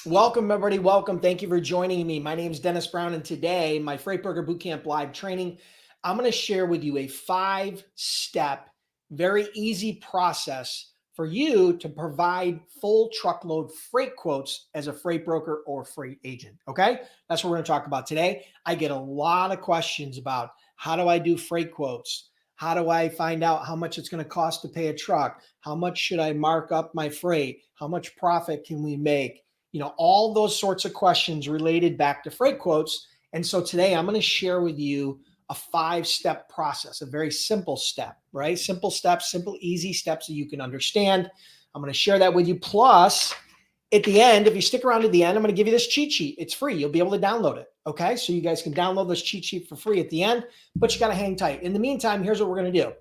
Welcome, everybody. Welcome. Thank you for joining me. My name is Dennis Brown, and today, my Freight Broker Bootcamp live training, I'm going to share with you a 5-step, very easy process for you to provide full truckload freight quotes as a freight broker or freight agent. Okay, that's what we're going to talk about today. I get a lot of questions about how do I do freight quotes? How do I find out how much it's going to cost to pay a truck? How much should I mark up my freight? How much profit can we make? All those sorts of questions related back to freight quotes. And so today I'm going to share with you a 5-step process, a very simple step, right? Simple steps, simple, easy steps that you can understand. I'm going to share that with you. Plus, at the end, if you stick around to the end, I'm going to give you this cheat sheet. It's free. You'll be able to download it. Okay. So you guys can download this cheat sheet for free at the end, but you got to hang tight. In the meantime, here's what we're going to do.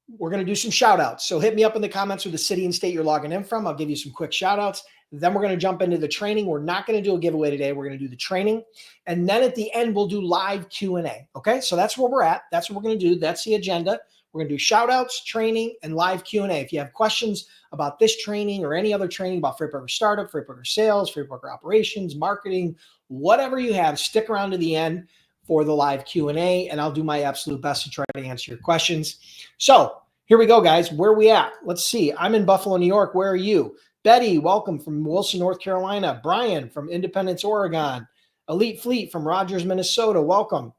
We're going to do some shout outs. So hit me up in the comments with the city and state you're logging in from. I'll give you some quick shout outs. Then we're going to jump into the training. We're not going to do a giveaway today. We're going to do the training. And then at the end, we'll do live Q&A. Okay. So that's where we're at. That's what we're going to do. That's the agenda. We're going to do shout outs, training, and live Q&A. If you have questions about this training or any other training about freight broker startup, freight broker sales, freight broker operations, marketing, whatever you have, stick around to the end for the live Q&A, and I'll do my absolute best to try to answer your questions. So here we go, guys. Where are we at? Let's see. I'm in Buffalo, New York. Where are you? Betty, welcome from Wilson, North Carolina. Brian from Independence, Oregon. Elite Fleet from Rogers, Minnesota. Welcome.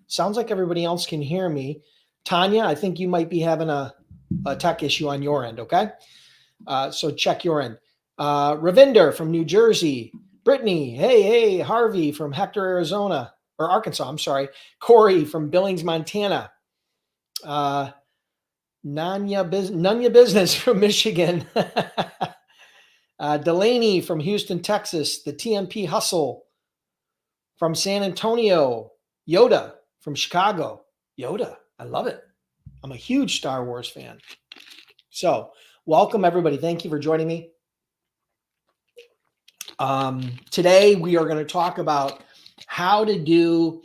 Sounds like everybody else can hear me. Tanya, I think you might be having a tech issue on your end, okay? So check your end. Ravinder from New Jersey. Brittany, hey, Harvey from Hector, Arizona, or Arkansas, I'm sorry. Corey from Billings, Montana. Nanya Business from Michigan. Delaney from Houston, Texas. The TMP Hustle from San Antonio. Yoda from Chicago. Yoda, I love it. I'm a huge Star Wars fan. So welcome, everybody. Thank you for joining me. Today, we are going to talk about how to do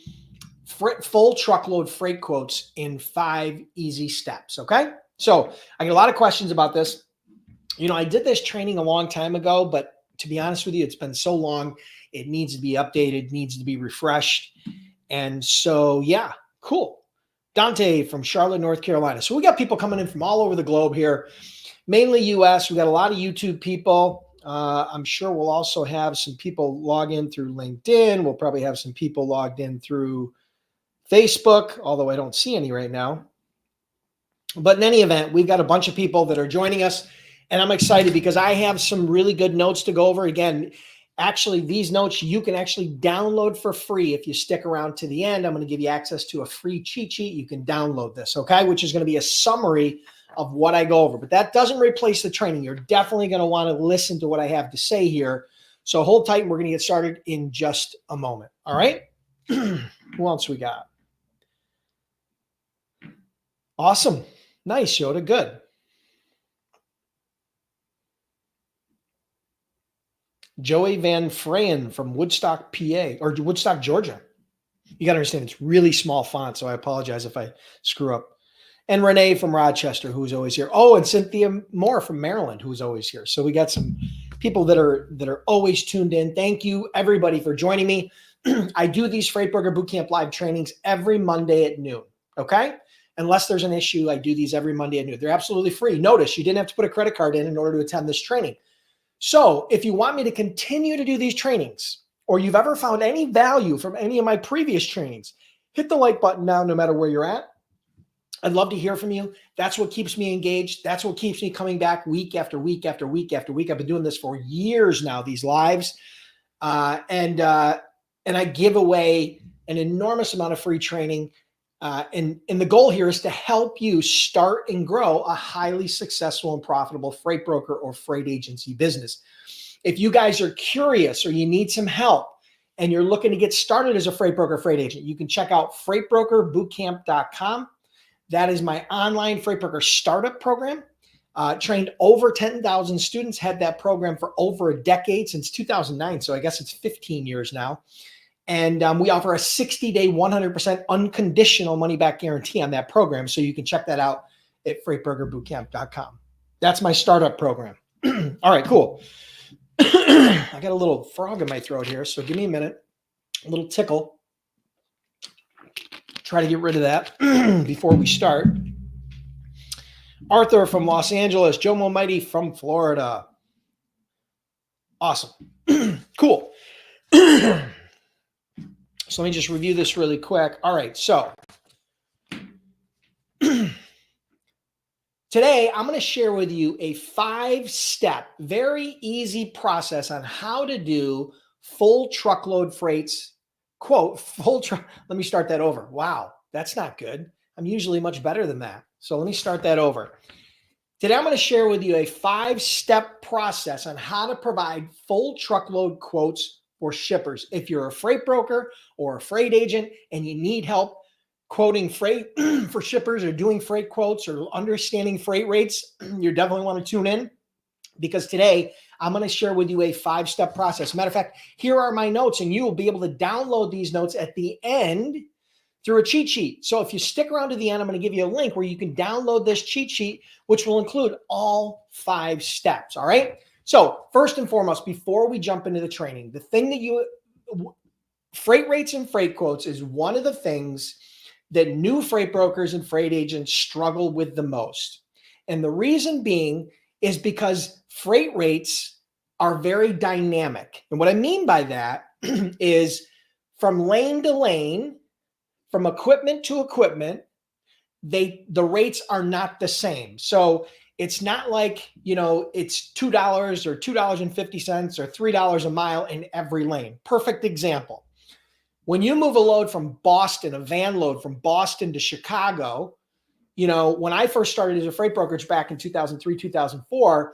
full truckload freight quotes in 5 easy steps. Okay. So I get a lot of questions about this. I did this training a long time ago, but to be honest with you, it's been so long. It needs to be updated, needs to be refreshed. And so, yeah, cool. Dante from Charlotte, North Carolina. So we got people coming in from all over the globe here, mainly US. We got a lot of YouTube people. I'm sure we'll also have some people log in through LinkedIn. We'll probably have some people logged in through Facebook, although I don't see any right now. But in any event, we've got a bunch of people that are joining us, and I'm excited because I have some really good notes to go over. Again, actually, these notes you can actually download for free if you stick around to the end. I'm going to give you access to a free cheat sheet. You can download this, okay, which is going to be a summary of what I go over. But that doesn't replace the training. You're definitely going to want to listen to what I have to say here. So hold tight, and we're going to get started in just a moment. All right? Who else we got? Awesome. Nice, Yoda. Good. Joey Van Freyen from Woodstock, PA, or Woodstock, Georgia. You got to understand, it's really small font, so I apologize if I screw up. And Renee from Rochester, who's always here. Oh, and Cynthia Moore from Maryland, who's always here. So we got some people that are always tuned in. Thank you, everybody, for joining me. I do these Freight Broker Bootcamp live trainings every Monday at noon, okay? Unless there's an issue, I do these every Monday at noon. They're absolutely free. Notice you didn't have to put a credit card in order to attend this training. So if you want me to continue to do these trainings, or you've ever found any value from any of my previous trainings, hit the like button now, no matter where you're at. I'd love to hear from you. That's what keeps me engaged. That's what keeps me coming back week after week after week after week. I've been doing this for years now, these lives. And I give away an enormous amount of free training. And the goal here is to help you start and grow a highly successful and profitable freight broker or freight agency business. If you guys are curious or you need some help and you're looking to get started as a freight broker, freight agent, you can check out freightbrokerbootcamp.com. That is my online freight broker startup program. Trained over 10,000 students, had that program for over a decade, since 2009. So I guess it's 15 years now. And we offer a 60-day, 100% unconditional money-back guarantee on that program. So you can check that out at freightbrokerbootcamp.com. That's my startup program. All right, cool. I got a little frog in my throat here, so give me a minute. A little tickle. Try to get rid of that before we start. Arthur from Los Angeles, Joe Mighty from Florida. Awesome. Cool. So let me just review this really quick. All right, so today I'm going to share with you a 5-step, very easy process on how to do full truckload freights. Quote, full truck. Let me start that over. Wow, that's not good. I'm usually much better than that. So let me start that over. Today, I'm going to share with you a 5-step process on how to provide full truckload quotes for shippers. If you're a freight broker or a freight agent and you need help quoting freight for shippers or doing freight quotes or understanding freight rates, you definitely want to tune in, because today I'm going to share with you a 5-step process. Matter of fact, here are my notes, and you will be able to download these notes at the end through a cheat sheet. So if you stick around to the end, I'm going to give you a link where you can download this cheat sheet, which will include all 5 steps. All right. So first and foremost, before we jump into the training, the thing that freight rates and freight quotes is one of the things that new freight brokers and freight agents struggle with the most. And the reason being is because freight rates are very dynamic. And what I mean by that is from lane to lane, from equipment to equipment, the rates are not the same. So it's not like, it's $2 or $2.50 or $3 a mile in every lane. Perfect example. When you move a load from Boston, a van load from Boston to Chicago, when I first started as a freight brokerage back in 2003, 2004,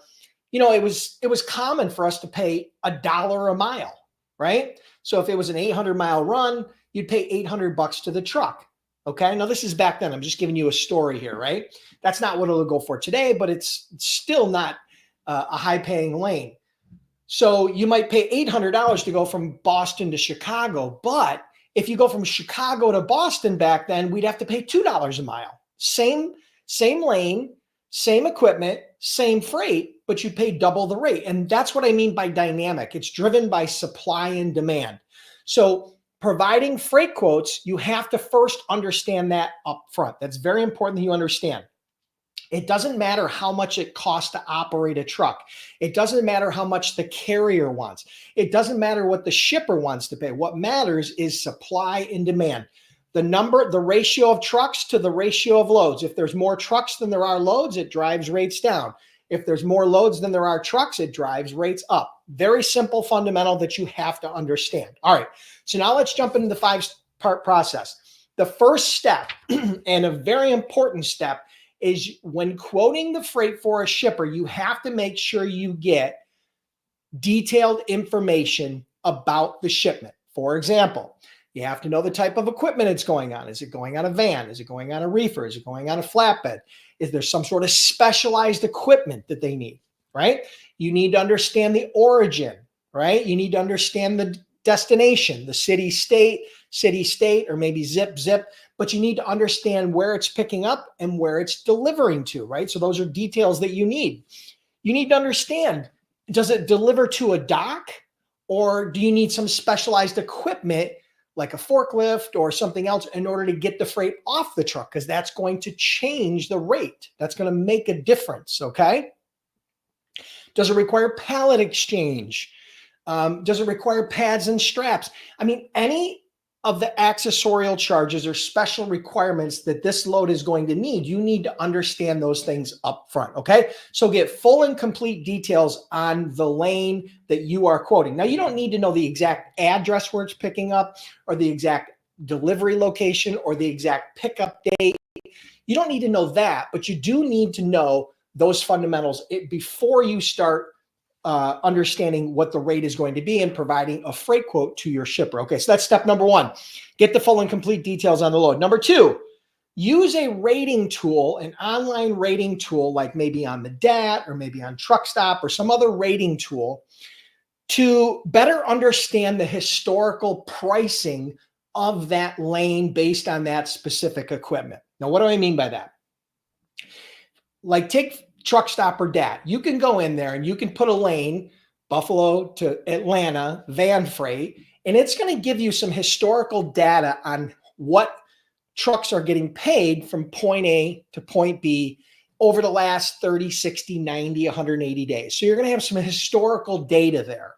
it was common for us to pay $1 a mile, right? So if it was an 800-mile run, you'd pay $800 to the truck. Okay. Now this is back then. I'm just giving you a story here, right? That's not what it'll go for today, but it's still not a high paying lane. So you might pay $800 to go from Boston to Chicago. But if you go from Chicago to Boston back then, we'd have to pay $2 a mile. Same lane, same equipment, same freight, but you pay double the rate. And that's what I mean by dynamic. It's driven by supply and demand. So providing freight quotes, you have to first understand that up front. That's very important that you understand. It doesn't matter how much it costs to operate a truck. It doesn't matter how much the carrier wants. It doesn't matter what the shipper wants to pay. What matters is supply and demand. The ratio of trucks to the ratio of loads. If there's more trucks than there are loads, it drives rates down. If there's more loads than there are trucks, it drives rates up. Very simple fundamental that you have to understand. All right, so now let's jump into the 5-part process. The first step, and a very important step, is when quoting the freight for a shipper, you have to make sure you get detailed information about the shipment. For example, you have to know the type of equipment it's going on. Is it going on a van? Is it going on a reefer? Is it going on a flatbed? Is there some sort of specialized equipment that they need, right? You need to understand the origin, right? You need to understand the destination, the city, state, or maybe zip, but you need to understand where it's picking up and where it's delivering to, right? So those are details that you need. You need to understand, does it deliver to a dock, or do you need some specialized equipment like a forklift or something else in order to get the freight off the truck? Because that's going to change the rate. That's going to make a difference, okay? Does it require pallet exchange? Does it require pads and straps? I mean, any of the accessorial charges or special requirements that this load is going to need, you need to understand those things up front, okay? So get full and complete details on the lane that you are quoting. Now, you don't need to know the exact address where it's picking up or the exact delivery location or the exact pickup date. You don't need to know that, but you do need to know those fundamentals before you start understanding what the rate is going to be and providing a freight quote to your shipper. Okay, so that's step number 1. Get the full and complete details on the load. Number 2, use a rating tool, an online rating tool, like maybe on the DAT or maybe on TruckStop or some other rating tool, to better understand the historical pricing of that lane based on that specific equipment. Now, what do I mean by that? Like take truck stop or DAT. You can go in there and you can put a lane, Buffalo to Atlanta, van freight, and it's going to give you some historical data on what trucks are getting paid from point A to point B over the last 30, 60, 90, 180 days. So you're going to have some historical data there.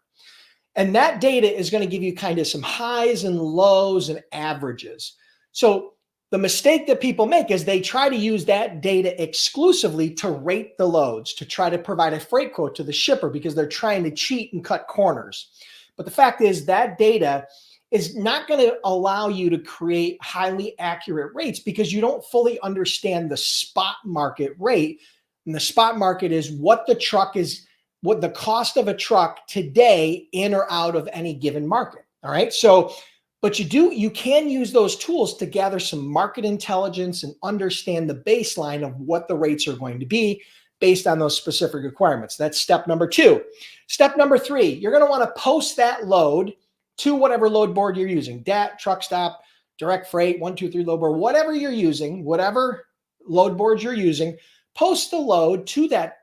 And that data is going to give you kind of some highs and lows and averages. So the mistake that people make is they try to use that data exclusively to rate the loads, to try to provide a freight quote to the shipper because they're trying to cheat and cut corners. But the fact is that data is not going to allow you to create highly accurate rates because you don't fully understand the spot market rate. And the spot market is what the truck is, what the cost of a truck today in or out of any given market. All right. So, but you can use those tools to gather some market intelligence and understand the baseline of what the rates are going to be based on those specific requirements. That's step number 2. Step number 3, you're going to want to post that load to whatever load board you're using, DAT, truck stop, direct freight, 123 load board, whatever you're using, whatever load boards you're using, post the load to that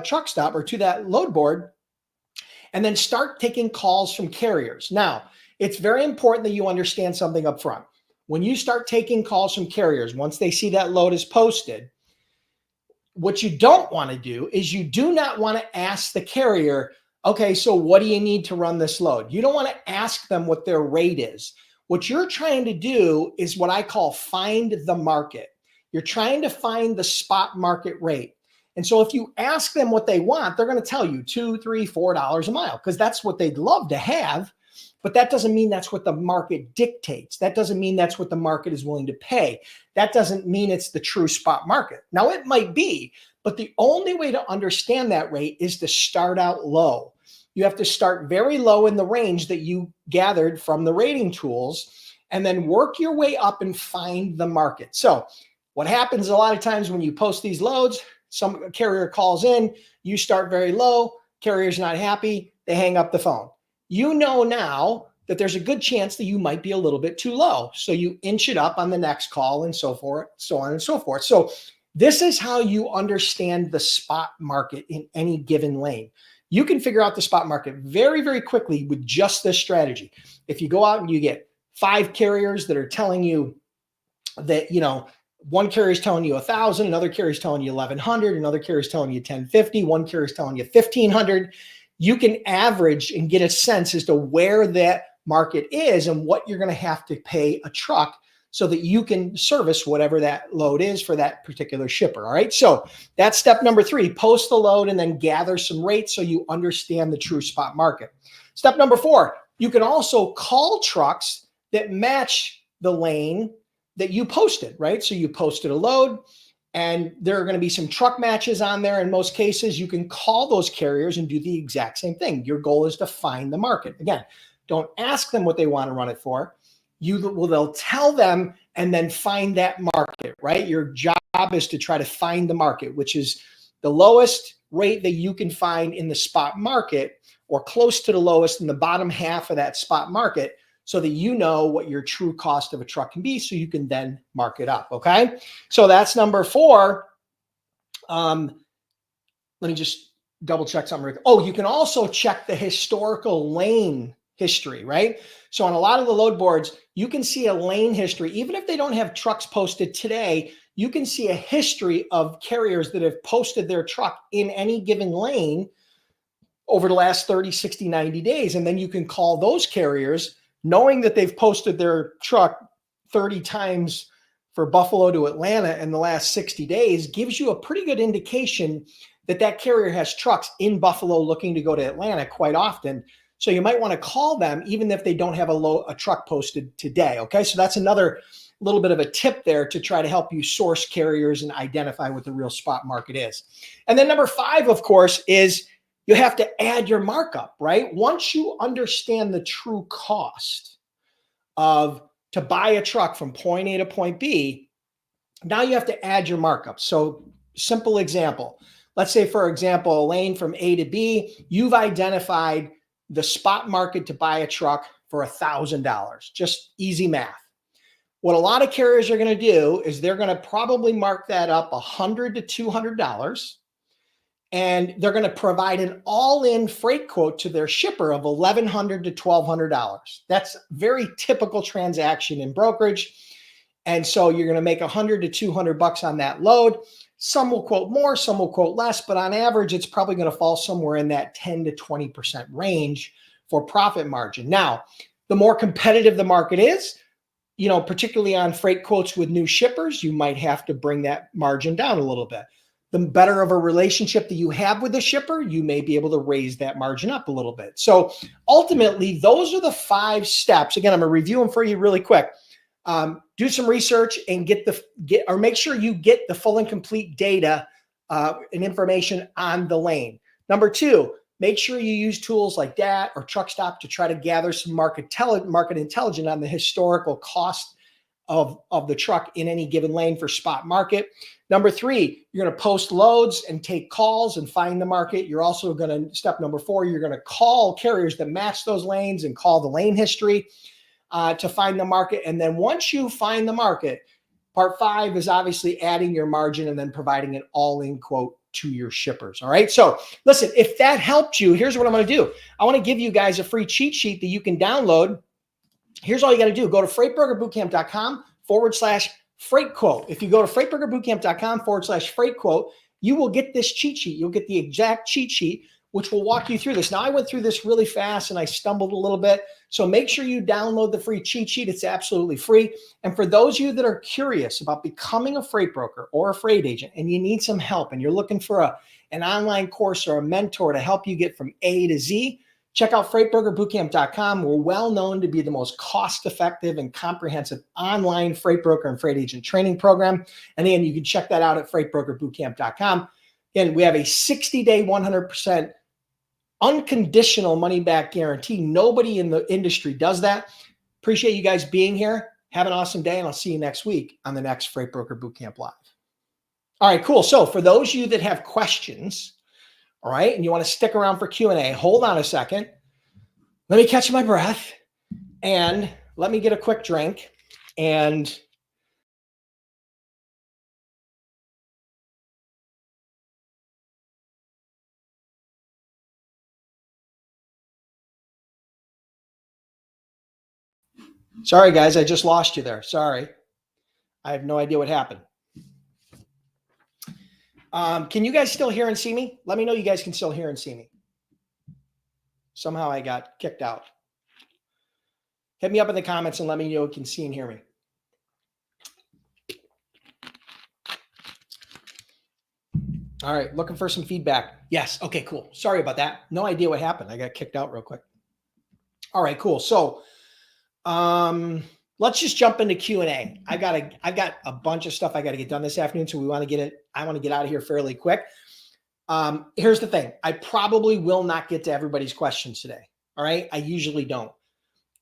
truck stop or to that load board, and then start taking calls from carriers. Now, it's very important that you understand something up front. When you start taking calls from carriers, once they see that load is posted, what you don't want to do is you do not want to ask the carrier, okay, so what do you need to run this load? You don't want to ask them what their rate is. What you're trying to do is what I call find the market. You're trying to find the spot market rate. And so if you ask them what they want, they're going to tell you $2, $3, $4 a mile because that's what they'd love to have. But that doesn't mean that's what the market dictates. That doesn't mean that's what the market is willing to pay. That doesn't mean it's the true spot market. Now, it might be, but the only way to understand that rate is to start out low. You have to start very low in the range that you gathered from the rating tools and then work your way up and find the market. So what happens a lot of times when you post these loads, some carrier calls in, you start very low, carrier's not happy, they hang up the phone. You know now that there's a good chance that you might be a little bit too low. So you inch it up on the next call and so forth, so on and so forth. So this is how you understand the spot market in any given lane. You can figure out the spot market very, very quickly with just this strategy. If you go out and you get 5 carriers that are telling you that, one carrier is telling you 1,000, another carrier is telling you 1,100, another carrier is telling you 1,050, one carrier is telling you 1,500. You can average and get a sense as to where that market is and what you're going to have to pay a truck so that you can service whatever that load is for that particular shipper. All right. So that's step number 3, post the load and then gather some rates so you understand the true spot market. Step number 4, you can also call trucks that match the lane that you posted, right? So you posted a load and there are going to be some truck matches on there. In most cases, you can call those carriers and do the exact same thing. Your goal is to find the market. Again, don't ask them what they want to run it for. They'll tell them and then find that market, right? Your job is to try to find the market, which is the lowest rate that you can find in the spot market or close to the lowest in the bottom half of that spot market so that you know what your true cost of a truck can be so you can then mark it up, okay? So that's number 4. Let me just double check something. Oh, you can also check the historical lane history, right? So on a lot of the load boards, you can see a lane history. Even if they don't have trucks posted today, you can see a history of carriers that have posted their truck in any given lane over the last 30, 60, 90 days. And then you can call those carriers knowing that they've posted their truck 30 times for Buffalo to Atlanta in the last 60 days gives you a pretty good indication that that carrier has trucks in Buffalo looking to go to Atlanta quite often. So you might want to call them even if they don't have a truck posted today. Okay, so that's another little bit of a tip there to try to help you source carriers and identify what the real spot market is. And then number 5, of course, is you have to add your markup, right? Once you understand the true cost to buy a truck from point A to point B, now you have to add your markup. So simple example, let's say, for example, a lane from A to B, you've identified the spot market to buy a truck for $1,000, just easy math. What a lot of carriers are going to do is they're going to probably mark that up $100 to $200, and they're going to provide an all-in freight quote to their shipper of $1,100 to $1,200. That's very typical transaction in brokerage. And so you're going to make $100 to $200 on that load. Some will quote more, some will quote less, but on average, it's probably going to fall somewhere in that 10 to 20% range for profit margin. Now, the more competitive the market is, particularly on freight quotes with new shippers, you might have to bring that margin down a little bit. The better of a relationship that you have with the shipper, you may be able to raise that margin up a little bit. So ultimately, those are the 5 steps. Again, I'm going to review them for you really quick. Do some research and make sure you get the full and complete data and information on the lane. Number 2, make sure you use tools like DAT or TruckStop to try to gather some market intelligence on the historical cost of the truck in any given lane for spot market. Number 3, you're going to post loads and take calls and find the market. You're also going to, step number 4, you're going to call carriers that match those lanes and call the lane history to find the market. And then once you find the market, part 5 is obviously adding your margin and then providing an all-in quote to your shippers. All right. So listen, if that helped you, here's what I'm going to do. I want to give you guys a free cheat sheet that you can download. Here's all you got to do. Go to freightbrokerbootcamp.com/freight quote. If you go to freightbrokerbootcamp.com/freight quote, you will get this cheat sheet. You'll get the exact cheat sheet, which will walk you through this. Now, I went through this really fast and I stumbled a little bit. So make sure you download the free cheat sheet. It's absolutely free. And for those of you that are curious about becoming a freight broker or a freight agent, and you need some help and you're looking for an online course or a mentor to help you get from A to Z, check out freightbrokerbootcamp.com. We're well known to be the most cost-effective and comprehensive online freight broker and freight agent training program. And again, you can check that out at freightbrokerbootcamp.com. Again, we have a 60-day, 100% unconditional money-back guarantee. Nobody in the industry does that. Appreciate you guys being here. Have an awesome day, and I'll see you next week on the next Freight Broker Bootcamp Live. All right, cool. So for those of you that have questions, all right, and you want to stick around for Q&A, hold on a second. Let me catch my breath, and let me get a quick drink. And sorry, guys, I just lost you there. Sorry. I have no idea what happened. Can you guys still hear and see me? Let me know you guys can still hear and see me. Somehow I got kicked out. Hit me up in the comments and let me know you can see and hear me. All right, looking for some feedback. Yes, okay, cool. Sorry about that. No idea what happened. I got kicked out real quick. All right, cool. So let's just jump into Q&A. I've got a bunch of stuff I got to get done this afternoon, so I want to get out of here fairly quick. Here's the thing. I probably will not get to everybody's questions today. All right. I usually don't.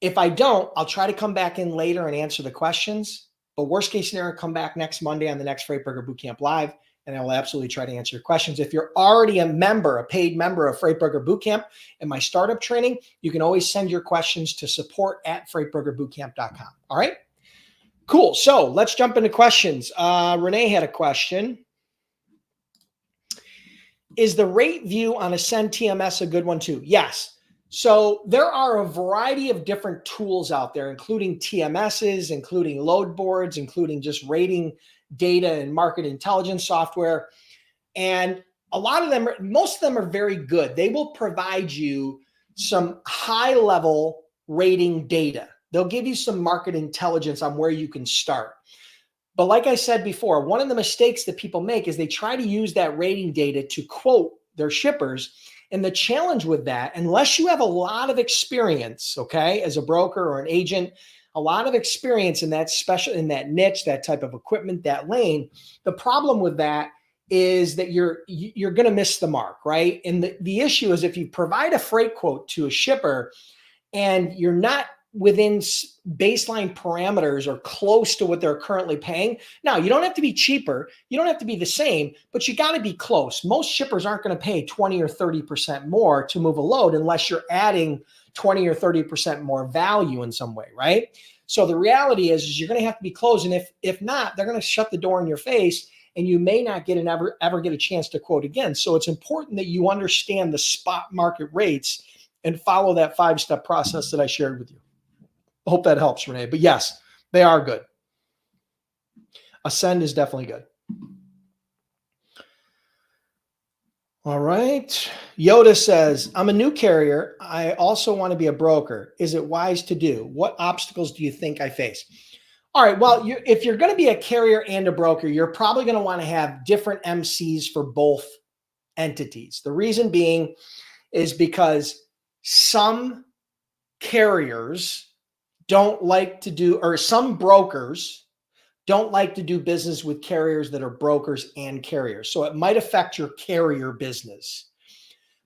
If I don't, I'll try to come back in later and answer the questions. But worst case scenario, come back next Monday on the next Freight Broker Bootcamp Live, and I will absolutely try to answer your questions. If you're already a paid member of Freight Broker Bootcamp and my startup training, you can always send your questions to support@freightbrokerbootcamp.com. All right. Cool. So let's jump into questions. Renee had a question. Is the rate view on Ascend TMS a good one too? Yes. So there are a variety of different tools out there, including TMSs, including load boards, including just rating data and market intelligence software. And most of them are very good. They will provide you some high level rating data. They'll give you some market intelligence on where you can start. But like I said before, one of the mistakes that people make is they try to use that rating data to quote their shippers. And the challenge with that, unless you have a lot of experience, okay, as a broker or an agent, a lot of experience in that niche, that type of equipment, that lane, the problem with that is that you're going to miss the mark, right? And the issue is if you provide a freight quote to a shipper and you're not within baseline parameters or close to what they're currently paying. Now, you don't have to be cheaper. You don't have to be the same, but you got to be close. Most shippers aren't going to pay 20 or 30% more to move a load unless you're adding 20 or 30% more value in some way, right? So the reality is you're going to have to be closing. If not, they're going to shut the door in your face, and you may not ever get a chance to quote again. So it's important that you understand the spot market rates and follow that 5-step process that I shared with you. I hope that helps, Renee. But yes, they are good. Ascend is definitely good. All right. Yoda says, I'm a new carrier. I also want to be a broker. Is it wise to do? What obstacles do you think I face? All right. Well, if you're going to be a carrier and a broker, you're probably going to want to have different MCs for both entities. The reason being is because some carriers don't like to do, or some brokers don't like to do business with carriers that are brokers and carriers. So it might affect your carrier business.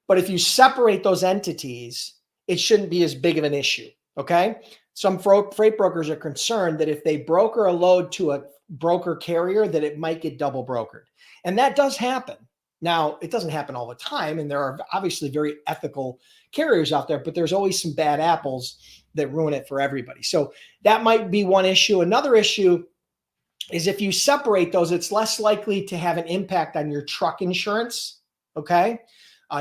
But if you separate those entities, it shouldn't be as big of an issue. Okay. Some freight brokers are concerned that if they broker a load to a broker carrier, that it might get double brokered. And that does happen. Now, it doesn't happen all the time. And there are obviously very ethical carriers out there, but there's always some bad apples that ruin it for everybody. So that might be one issue. Another issue is if you separate those, it's less likely to have an impact on your truck insurance, okay?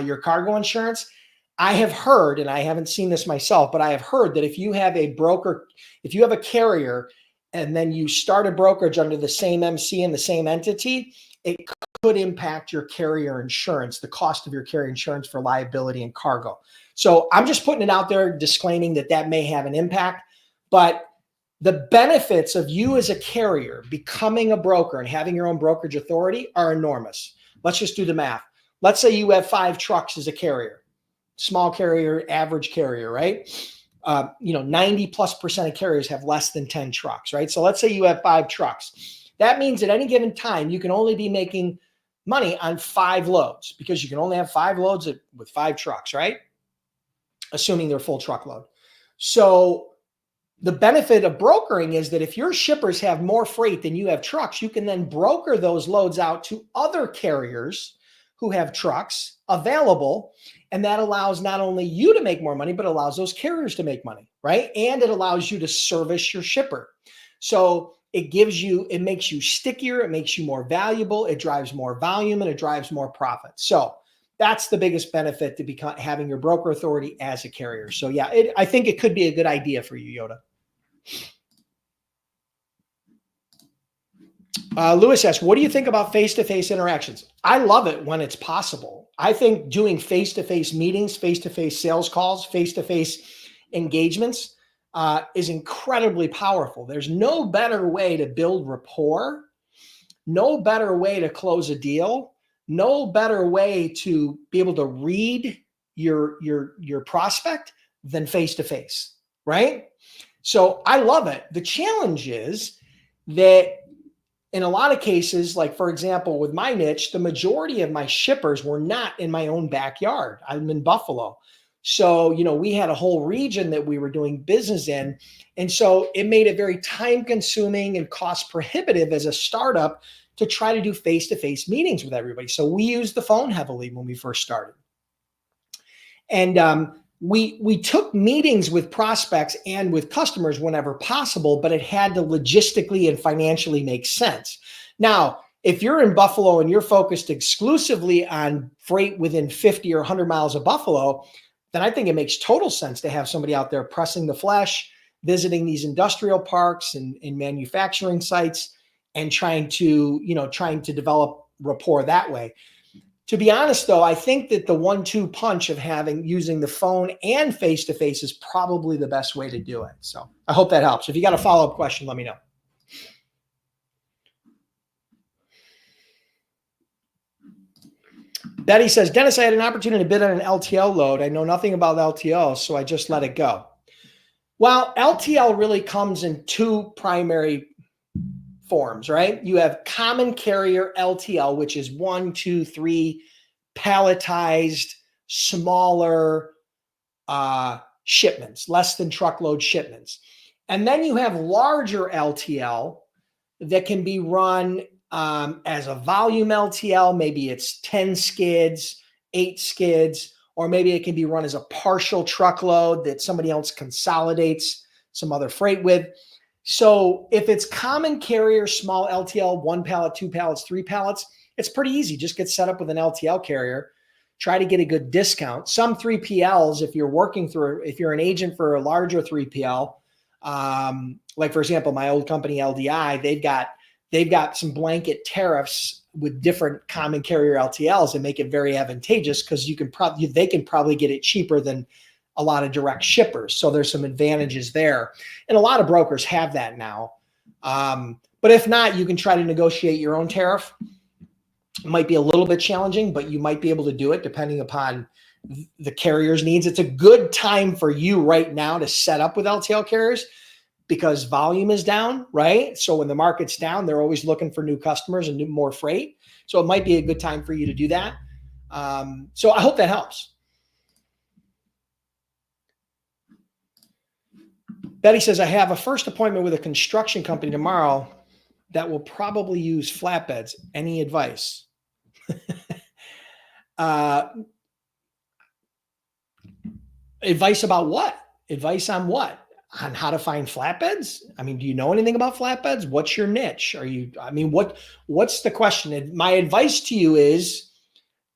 Your cargo insurance. I have heard, and I haven't seen this myself, but I have heard that if you have a broker, if you have a carrier, and then you start a brokerage under the same MC and the same entity, it could impact your carrier insurance, the cost of your carrier insurance for liability and cargo. So I'm just putting it out there, disclaiming that that may have an impact, but the benefits of you as a carrier becoming a broker and having your own brokerage authority are enormous. Let's just do the math. Let's say you have 5 trucks as a carrier, small carrier, average carrier, right? 90+% of carriers have less than 10 trucks, right? So let's say you have 5 trucks. That means at any given time, you can only be making money on 5 loads because you can only have 5 loads with 5 trucks, right? Assuming they're full truckload. So the benefit of brokering is that if your shippers have more freight than you have trucks, you can then broker those loads out to other carriers who have trucks available. And that allows not only you to make more money, but allows those carriers to make money, right? And it allows you to service your shipper. So it makes you stickier, it makes you more valuable, it drives more volume, and it drives more profit. So that's the biggest benefit to having your broker authority as a carrier. So yeah, I think it could be a good idea for you, Yoda. Lewis asks, what do you think about face-to-face interactions? I love it when it's possible. I think doing face-to-face meetings, face-to-face sales calls, face-to-face engagements is incredibly powerful. There's no better way to build rapport, no better way to close a deal, no better way to be able to read your prospect than face-to-face, right? So I love it. The challenge is that in a lot of cases, like for example, with my niche, the majority of my shippers were not in my own backyard. I'm in Buffalo. So, we had a whole region that we were doing business in. And so it made it very time consuming and cost prohibitive as a startup to try to do face-to-face meetings with everybody. So we used the phone heavily when we first started. And we took meetings with prospects and with customers whenever possible, but it had to logistically and financially make sense. Now, if you're in Buffalo and you're focused exclusively on freight within 50 or 100 miles of Buffalo, then I think it makes total sense to have somebody out there pressing the flesh, visiting these industrial parks and manufacturing sites, and trying to develop rapport that way. To be honest, though, I think that the 1-2 punch of using the phone and face-to-face is probably the best way to do it. So I hope that helps. If you got a follow-up question, let me know. Betty says, Dennis, I had an opportunity to bid on an LTL load. I know nothing about LTL, so I just let it go. Well, LTL really comes in 2 primary forms, right? You have common carrier LTL, which is 1, 2, 3 palletized, smaller shipments, less than truckload shipments. And then you have larger LTL that can be run as a volume LTL. Maybe it's 10 skids, 8 skids, or maybe it can be run as a partial truckload that somebody else consolidates some other freight with. So if it's common carrier, small LTL, 1 pallet, 2 pallets, 3 pallets, it's pretty easy. Just get set up with an LTL carrier. Try to get a good discount. Some 3PLs, if you're an agent for a larger 3PL, like for example, my old company LDI, they've got some blanket tariffs with different common carrier LTLs that make it very advantageous because they can probably get it cheaper than a lot of direct shippers. So there's some advantages there. And a lot of brokers have that now. But if not, you can try to negotiate your own tariff. It might be a little bit challenging, but you might be able to do it depending upon the carrier's needs. It's a good time for you right now to set up with LTL carriers because volume is down, right? So when the market's down, they're always looking for new customers and more freight. So it might be a good time for you to do that. So I hope that helps. Betty says, I have a first appointment with a construction company tomorrow that will probably use flatbeds. Any advice? Advice about what? Advice on what? On how to find flatbeds? I mean, do you know anything about flatbeds? What's your niche? What's the question? My advice to you is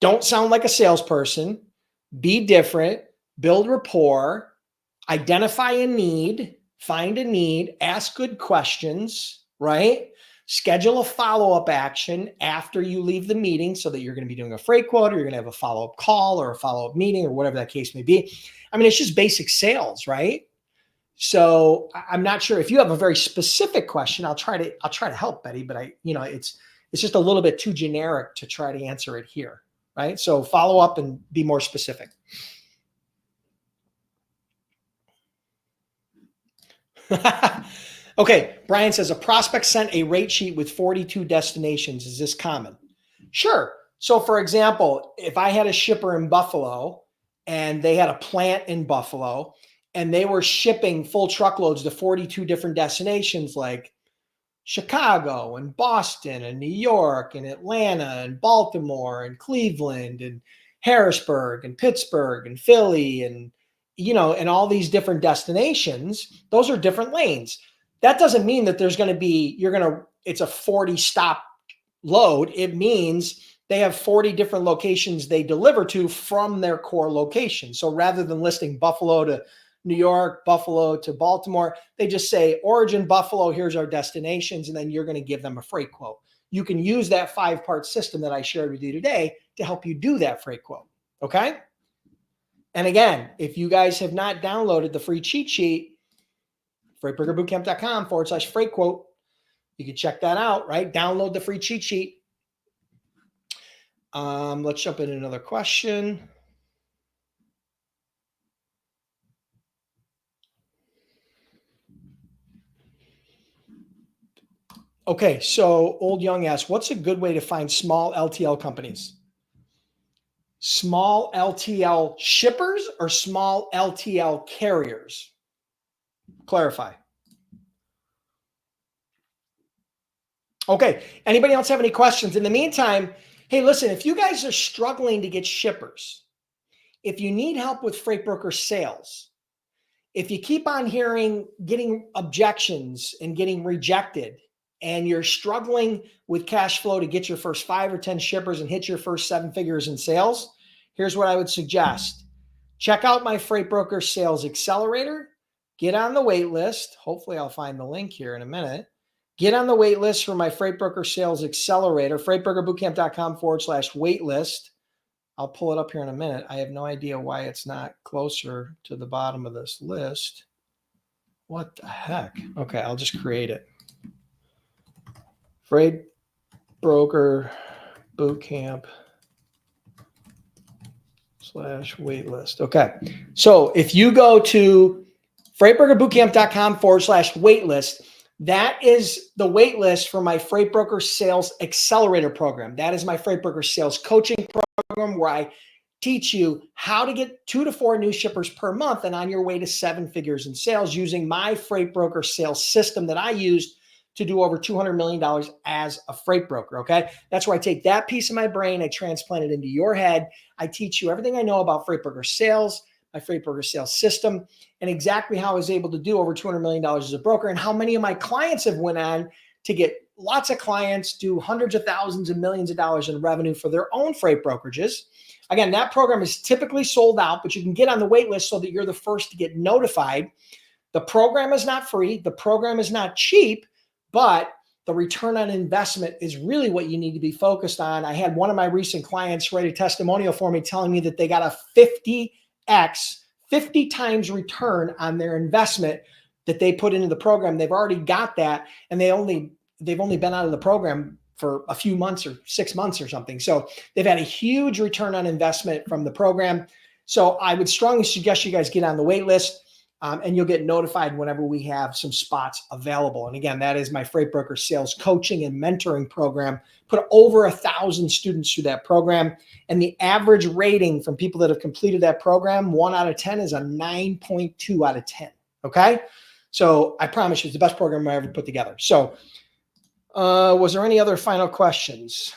don't sound like a salesperson, be different, build rapport, identify a need, find a need, ask good questions, right? Schedule a follow-up action after you leave the meeting so that you're going to be doing a freight quote or you're going to have a follow-up call or a follow-up meeting or whatever that case may be. I mean, it's just basic sales, right? So I'm not sure if you have a very specific question. I'll try to help, Betty, but it's just a little bit too generic to try to answer it here, right? So follow up and be more specific. Okay, Brian says a prospect sent a rate sheet with 42 destinations. Is this common? Sure. So for example, if I had a shipper in Buffalo and they had a plant in Buffalo and they were shipping full truckloads to 42 different destinations like Chicago and Boston and New York and Atlanta and Baltimore and Cleveland and Harrisburg and Pittsburgh and Philly and and all these different destinations, those are different lanes. That doesn't mean that it's a 40 stop load. It means they have 40 different locations they deliver to from their core location. So rather than listing Buffalo to New York, Buffalo to Baltimore, they just say origin Buffalo, here's our destinations, and then you're going to give them a freight quote. You can use that 5-part system that I shared with you today to help you do that freight quote. Okay? And again, if you guys have not downloaded the free cheat sheet, freightbrokerbootcamp.com/freight quote, you can check that out, right? Download the free cheat sheet. Let's jump into another question. Okay, so Old Young asks, what's a good way to find small LTL companies? Small LTL shippers or small LTL carriers? Clarify. Okay, anybody else have any questions? In the meantime, hey, listen, if you guys are struggling to get shippers, if you need help with freight broker sales, if you keep on getting objections and getting rejected, and you're struggling with cash flow to get your first 5 or 10 shippers and hit your first 7 figures in sales, here's what I would suggest. Check out my Freight Broker Sales Accelerator. Get on the wait list. Hopefully, I'll find the link here in a minute. Get on the wait list for my Freight Broker Sales Accelerator, freightbrokerbootcamp.com/wait list. I'll pull it up here in a minute. I have no idea why it's not closer to the bottom of this list. What the heck? Okay, I'll just create it. Freight Broker Bootcamp /waitlist. Okay. So if you go to freightbrokerbootcamp.com/waitlist, that is the wait list for my Freight Broker Sales Accelerator program. That is my Freight Broker Sales Coaching program where I teach you how to get 2 to 4 new shippers per month and on your way to 7 figures in sales using my Freight Broker Sales system that I used to do over $200 million as a freight broker, okay? That's where I take that piece of my brain, I transplant it into your head. I teach you everything I know about freight broker sales, my freight broker sales system, and exactly how I was able to do over $200 million as a broker, and how many of my clients have went on to get lots of clients, do hundreds of thousands and millions of dollars in revenue for their own freight brokerages. Again, that program is typically sold out, but you can get on the wait list so that you're the first to get notified. The program is not free. The program is not cheap, but the return on investment is really what you need to be focused on. I had one of my recent clients write a testimonial for me telling me that they got a 50x, 50 times return on their investment that they put into the program. They've already got that, and they've only been out of the program for a few months or 6 months or something. So they've had a huge return on investment from the program. So I would strongly suggest you guys get on the wait list. And you'll get notified whenever we have some spots available. And again, that is my Freight Broker Sales Coaching and Mentoring Program. Put over 1,000 students through that program. And the average rating from people that have completed that program, 1 out of 10, is a 9.2 out of 10. Okay? So I promise you, it's the best program I ever put together. So was there any other final questions?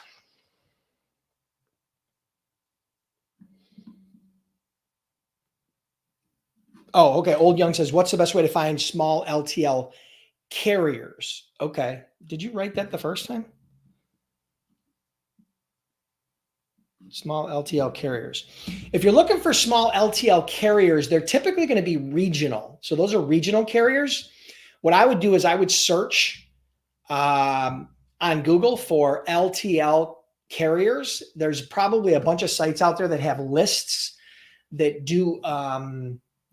Oh, okay. Old Young says, what's the best way to find small LTL carriers? Okay. Did you write that the first time? Small LTL carriers. If you're looking for small LTL carriers, they're typically going to be regional. So those are regional carriers. What I would do is I would search on Google for LTL carriers. There's probably a bunch of sites out there that have lists that do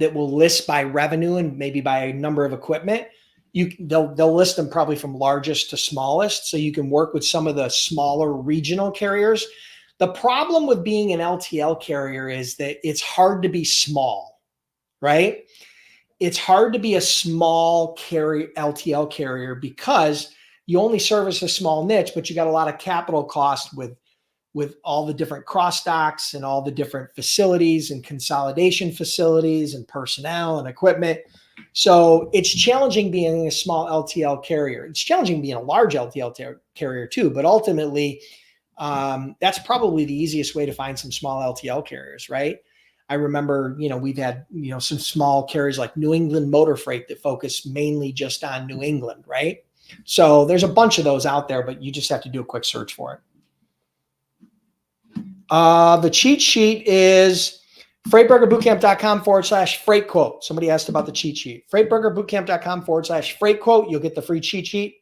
that will list by revenue and maybe by number of equipment. They'll list them probably from largest to smallest, so you can work with some of the smaller regional carriers. The problem with being an LTL carrier is that it's hard to be small, right? It's hard to be a small LTL carrier because you only service a small niche, but you got a lot of capital cost with all the different cross docks and all the different facilities and consolidation facilities and personnel and equipment. So it's challenging being a small LTL carrier. It's challenging being a large LTL carrier too, but ultimately that's probably the easiest way to find some small LTL carriers, right? I remember, we've had, some small carriers like New England Motor Freight that focus mainly just on New England, right? So there's a bunch of those out there, but you just have to do a quick search for it. The cheat sheet is freightburgerbootcamp.com/freight quote. Somebody asked about the cheat sheet. freightburgerbootcamp.com/freight quote. You'll get the free cheat sheet.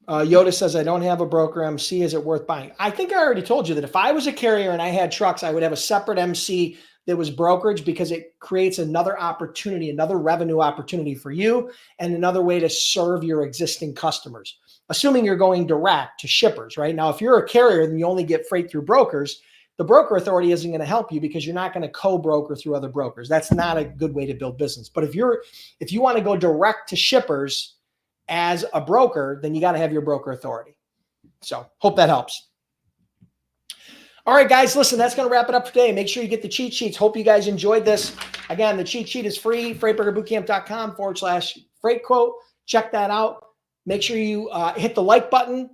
Yoda says, I don't have a broker MC. Is it worth buying? I think I already told you that if I was a carrier and I had trucks, I would have a separate MC that was brokerage, because it creates another opportunity, another revenue opportunity for you, and another way to serve your existing customers. Assuming you're going direct to shippers, right? Now, if you're a carrier and you only get freight through brokers, the broker authority isn't going to help you because you're not going to co-broker through other brokers. That's not a good way to build business. But if you want to go direct to shippers as a broker, then you got to have your broker authority. So hope that helps. All right, guys, listen, that's going to wrap it up for today. Make sure you get the cheat sheets. Hope you guys enjoyed this. Again, the cheat sheet is free, freightburgerbootcamp.com/freight quote. Check that out. Make sure you hit the like button,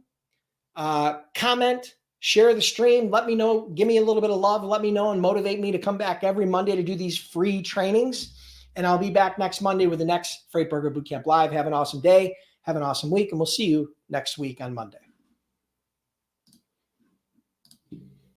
comment, share the stream. Let me know. Give me a little bit of love. Let me know and motivate me to come back every Monday to do these free trainings. And I'll be back next Monday with the next Freight Burger Bootcamp Live. Have an awesome day. Have an awesome week. And we'll see you next week on Monday.